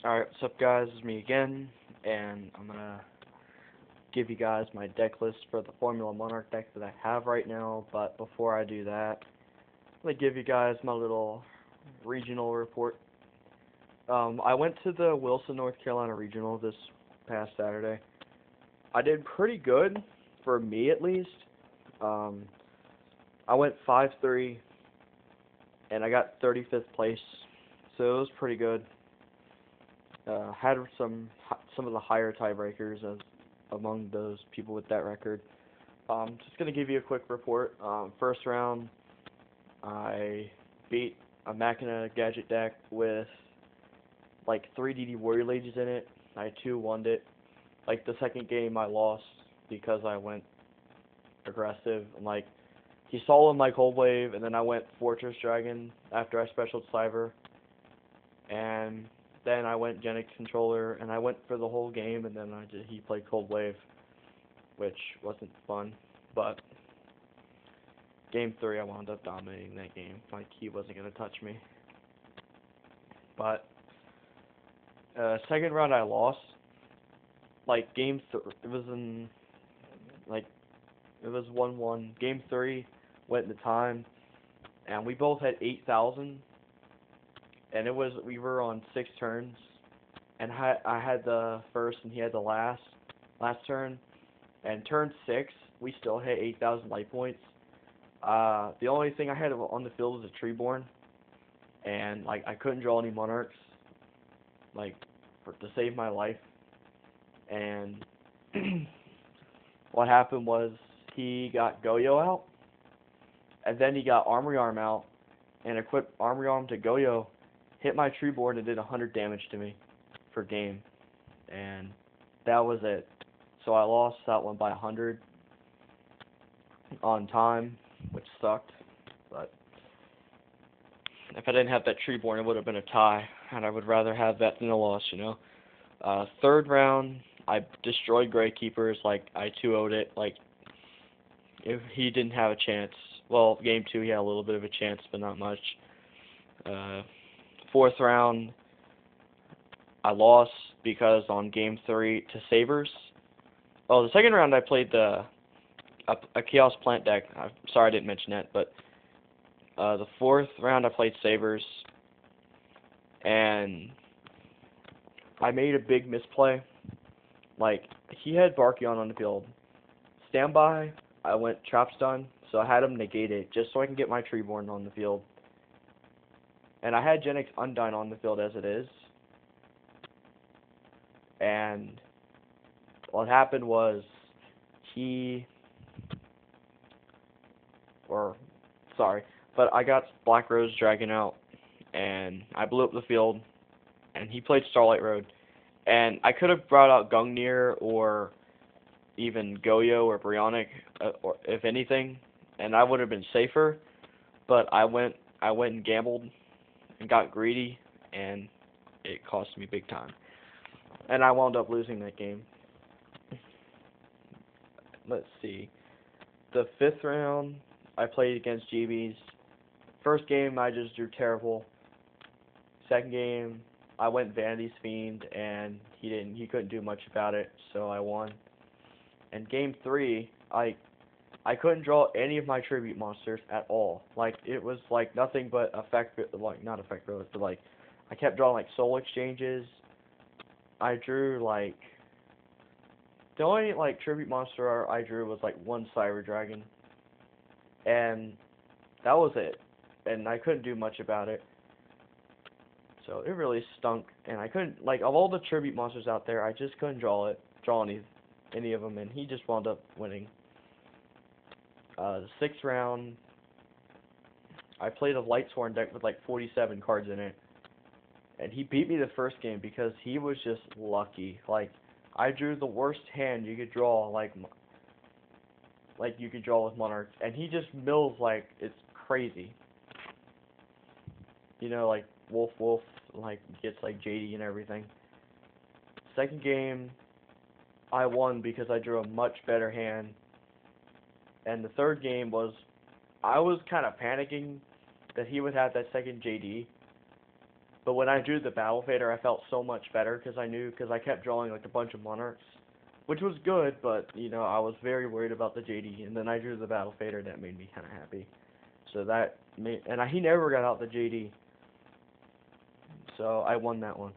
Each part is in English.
Alright, what's up guys, it's me again, and I'm gonna give you guys my deck list for the Formula Monarch deck that I have right now, but before I do that, I'm gonna give you guys my little regional report. I went to the Wilson, North Carolina Regional this past Saturday. I did pretty good, for me at least. Um, I went 5-3, and I got 35th place, so it was pretty good. Had some of the higher tiebreakers as among those people with that record. Just gonna give you a quick report. First round, I beat a Machina Gadget deck with like 3 DD Warrior Ladies in it. I 2-1'd it. Like the second game, I lost because I went aggressive. And like he soloed my Cold Wave, and then I went Fortress Dragon after I specialed Cyber, and then I went Genix Controller, and I went for the whole game, and then he played Cold Wave, which wasn't fun, but game 3 I wound up dominating that game. Like, he wasn't going to touch me. But, second round I lost. Like, it was 1-1. Game 3 went into time, and we both had 8,000. And we were on 6 turns, and I had the first and he had the last turn, and turn 6 we still hit 8,000 light points. The only thing I had on the field was a Treeborn, and like I couldn't draw any Monarchs, like to save my life. And what happened was he got Goyo out, and then he got Armory Arm out, and equipped Armory Arm to Goyo. Hit my Treeborn and did 100 damage to me for game, and that was it. So I lost that one by 100 on time, which sucked. But if I didn't have that Treeborn, it would have been a tie, and I would rather have that than a loss, you know. Third round, I destroyed Gray Keepers. Like I 2-0'd it. Like he didn't have a chance. Well, game 2 he had a little bit of a chance, but not much. Fourth round, I lost because on game 3 to Sabers. Oh, the second round I played a Chaos Plant deck. I'm sorry I didn't mention that, but the fourth round I played Sabers, and I made a big misplay. Like, he had Barkion on the field. Standby, I went Trap Stun, so I had him negate it, just so I can get my Treeborn on the field. And I had Genix Undyne on the field as it is. And what happened was but I got Black Rose Dragon out, and I blew up the field, and he played Starlight Road. And I could have brought out Gungnir or even Goyo or Brionic, or if anything, and I would have been safer. But I went and gambled and got greedy, and it cost me big time. And I wound up losing that game. Let's see. The 5th round, I played against GBs. First game, I just drew terrible. Second game, I went Vanity's Fiend, and he couldn't do much about it, so I won. And game 3, I couldn't draw any of my tribute monsters at all. Like, it was like nothing but not effect roads, but like I kept drawing like soul exchanges. I drew like the only like tribute monster I drew was like 1 Cyber Dragon, and that was it. And I couldn't do much about it. So it really stunk, and I couldn't, like, of all the tribute monsters out there, I just couldn't draw any of them, and he just wound up winning. The 6th round, I played a Lightsworn deck with like 47 cards in it, and he beat me the first game because he was just lucky. Like, I drew the worst hand you could draw, like you could draw with Monarchs, and he just mills like it's crazy. You know, like Wolf, like gets like JD and everything. Second game, I won because I drew a much better hand. And the third game I was kind of panicking that he would have that second JD, But when I drew the Battle Fader, I felt so much better because I kept drawing like a bunch of Monarchs, which was good, but you know, I was very worried about the JD, and then I drew the Battle Fader, and that made me kind of happy. So that made, and he never got out the JD, so I won that one.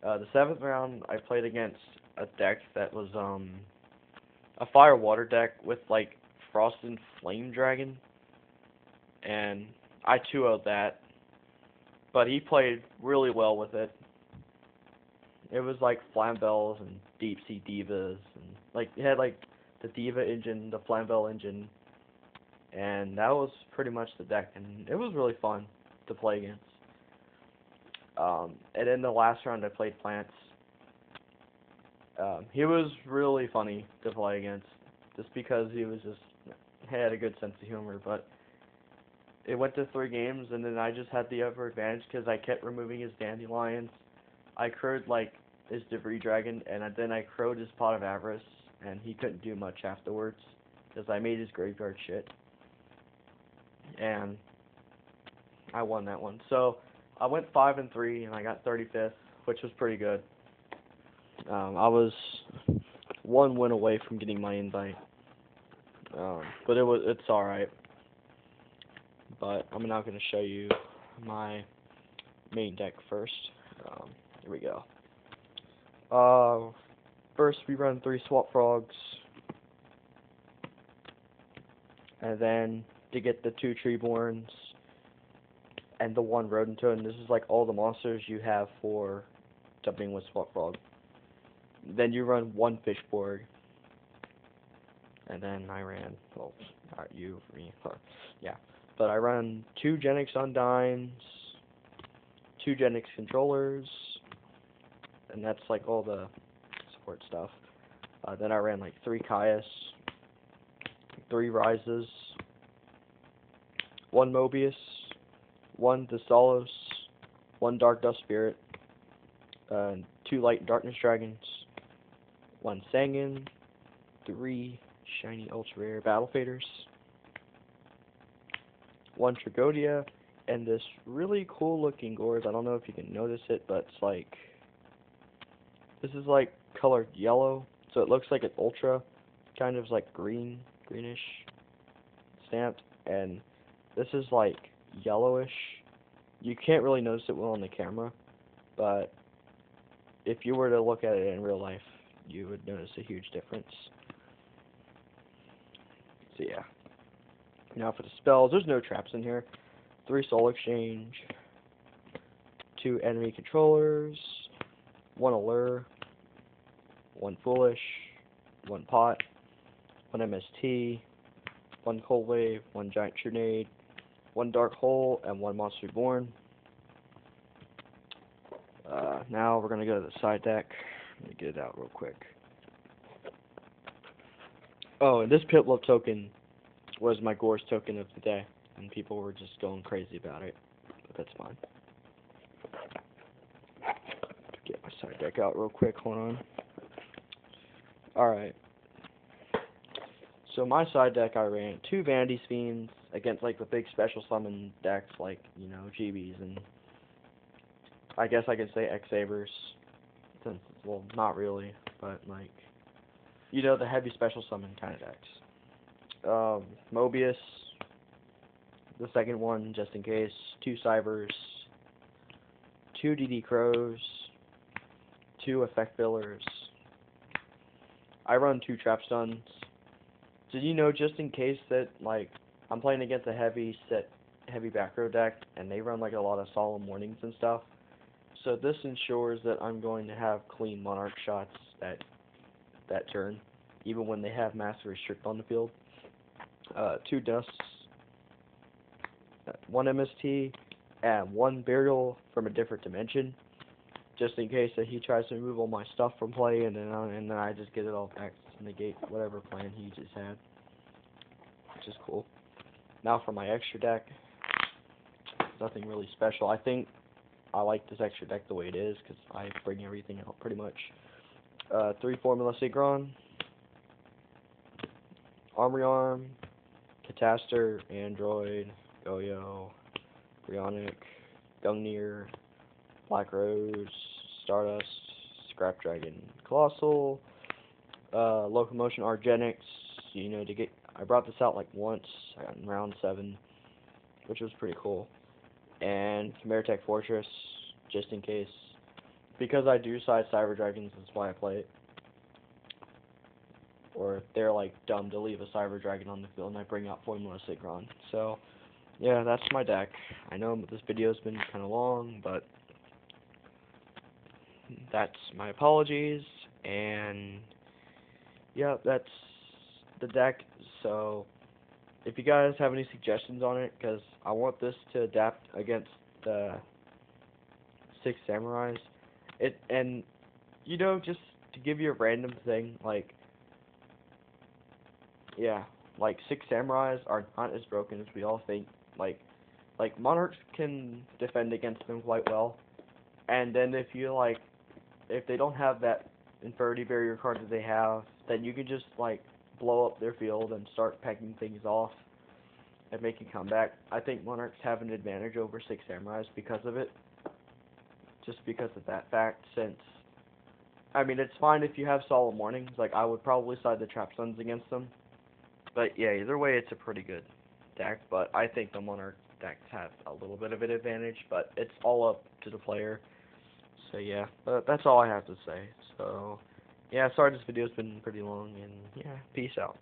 The seventh round, I played against a deck that was a fire water deck with like Frost and Flame Dragon, and I 2-0'd that, but he played really well with it. It was like Flambels and Deep Sea Divas, and like it had like the Diva engine, the Flambell engine, and that was pretty much the deck, and it was really fun to play against. And in the last round, I played Plants. He was really funny to play against, just because he had a good sense of humor. But it went to 3 games, and then I just had the upper advantage because I kept removing his Dandelions. I crowed like his Debris Dragon, and then I crowed his Pot of Avarice, and he couldn't do much afterwards because I made his graveyard shit, and I won that one. So I went 5-3, and I got 35th, which was pretty good. I was 1 win away from getting my invite, but it's all right. But I'm now going to show you my main deck first. Here we go. First we run 3 Swamp Frogs, and then to get the 2 Treeborns and the 1 Rodent Toad. This is like all the monsters you have for jumping with Swamp Frog. Then you run 1 Fishborg, and then I ran, well, not you, me, yeah. But I run 2 Genix Undines, 2 Genix Controllers, and that's like all the support stuff. Then I ran like 3 Caius, 3 Rises, 1 Mobius, 1 Thessalos, 1 Dark Dust Spirit, 2 Light and Darkness Dragons, 1 Sangan, 3 Shiny Ultra Rare Battle Faders, 1 Trigodia, and this really cool looking Gorz. I don't know if you can notice it, but it's like, this is like colored yellow, so it looks like an Ultra, kind of like greenish stamped, and this is like yellowish. You can't really notice it well on the camera, but if you were to look at it in real life, you would notice a huge difference. So yeah. Now for the spells, there's no traps in here. 3 Soul Exchange, 2 Enemy Controllers, 1 Allure, 1 Foolish, 1 Pot, 1 MST, 1 Cold Wave, 1 Giant Trinade, 1 Dark Hole, and 1 Monster Reborn. Now we're going to go to the side deck. Let me get it out real quick. Oh, and this Piplup token was my Gorz token of the day, and people were just going crazy about it, but that's fine. Get my side deck out real quick, hold on. Alright. So my side deck, I ran 2 Vanity Fiends against like the big special summon decks like, you know, GBs, and I guess I could say X-Sabers, since, well, not really, but like, you know, the heavy special summon kind of decks. Mobius, the second one, just in case, 2 Cybers, 2 DD Crows, 2 Effect Fillers. I run 2 Trap Stuns. Did you know, just in case that, like, I'm playing against a heavy back row deck, and they run like a lot of Solemn Warnings and stuff. So this ensures that I'm going to have clean Monarch shots that turn, even when they have Master Restrict on the field. 2 Dusts, 1 MST, and 1 Burial from a different dimension, just in case that he tries to remove all my stuff from play, and then I just get it all back to negate whatever plan he just had, which is cool. Now for my extra deck, nothing really special. I think I like this extra deck the way it is, because I bring everything out pretty much. 3 Formula Sigron, Armory Arm, Cataster, Android, Goyo, Brionic, Gungnir, Black Rose, Stardust, Scrap Dragon, Colossal, Locomotion Argenics. You know, I brought this out like once in round 7, which was pretty cool. And Maritech Fortress, just in case. Because I do side Cyber Dragons, that's why I play it. Or they're like dumb to leave a Cyber Dragon on the field and I bring out Formula Synchron. So, yeah, that's my deck. I know this video's been kind of long, but that's my apologies. And, yeah, that's the deck. So, if you guys have any suggestions on it, because I want this to adapt against the 6 Samurais. And, you know, just to give you a random thing, like, yeah, like 6 Samurais are not as broken as we all think. Like Monarchs can defend against them quite well. And then if they don't have that Inferiority Barrier card that they have, then you can just, like, blow up their field and start pecking things off and making comeback. I think Monarchs have an advantage over 6 Samurais because of it. Just because of that fact, since, I mean, it's fine if you have Solemn Warnings. Like, I would probably side the Trap Suns against them. But yeah, either way, it's a pretty good deck. But I think the Monarch decks have a little bit of an advantage, but it's all up to the player. So yeah, but that's all I have to say. So yeah, sorry this video's been pretty long, and yeah, peace out.